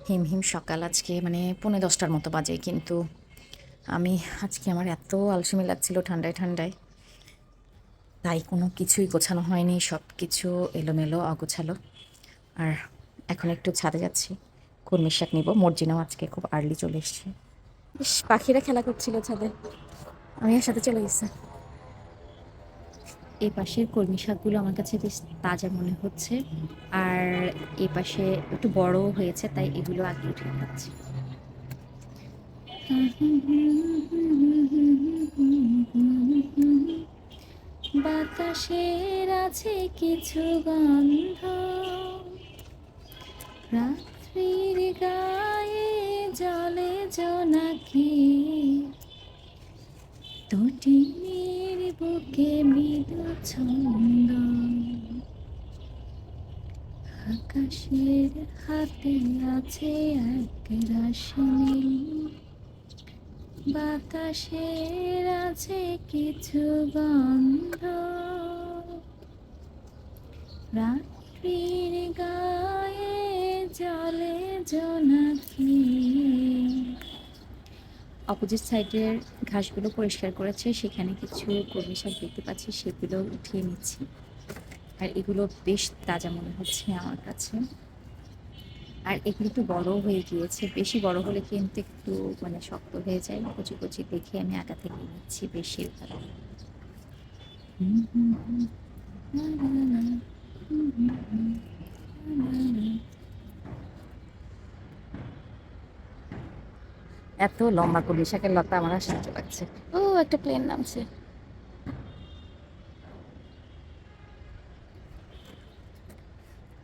হিম হিম সকাল আজকে মানে 9:45টার মতো বাজে, কিন্তু আমি আজকে আমার এত আলসেমি লাগছিল ঠান্ডায় ঠান্ডায়, তাই কোনো কিছুই গোছানো হয়নি, সব কিছু এলোমেলো অগোছালো। আর এখন একটু ছাদে যাচ্ছি, কলমির শাক নিব। মর্জিনাও আজকে খুব আর্লি চলে এসছে। বেশ পাখিরা খেলা করছিল ছাদে, আমি এর সাথে চলে গেছি। এই পাশের কলমি শাকগুলো আমার কাছে বেশ তাজা মনে হচ্ছে, আর এই পাশে একটু বড়ও হয়েছে, তাই এগুলো আগে উঠে খাচ্ছি। বাতাসের আছে কিছু গন্ধ, রাত্রির গায়ে জলে জোনাকি, তটিনীর বুকে মৃদু ছন্দ, আকাশের হাতে আছে এক রাশি নীল, বাতাসের আছে কিছু গন্ধ, রাত্রির গায়ে জলে জোনাকি। অপোজিট সাইডের ঘাসগুলো পরিষ্কার করেছে, সেখানে কিছু কলমি শাক দেখতে পাচ্ছি, সেগুলো উঠিয়ে নিচ্ছি। আর এগুলো বেশ তাজা মনে হচ্ছে আমার কাছে। আর এগুলো একটু বড় হয়ে গিয়েছে, বেশি বড় হলে কিন্তু একটু মানে শক্ত হয়ে যায়। কচি কচি দেখে আমি আগা থেকে নিচ্ছি বেশিরভাগ। এত লম্বা কলমি শাকের লতা আমার আশ্চর্য লাগছে। ও, একটা প্লেন নামছে।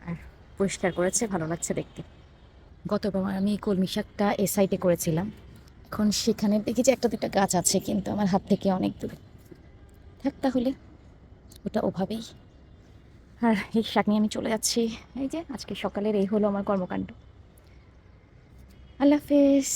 আর পরিষ্কার করেছে, ভালো লাগছে দেখতে। গতবার আমি কলমি শাকটা এ সাইডে করেছিলাম, এখন সেখানে দেখি যে একটা দুটা গাছ আছে, কিন্তু আমার হাত থেকে অনেক দূরে। থাক তাহলে, ওটা ওভাবেই। আর এই শাক নিয়ে আমি চলে যাচ্ছি। এই যে আজকে সকালের এই হলো আমার কর্মকাণ্ড। আল্লাহ হাফেজ।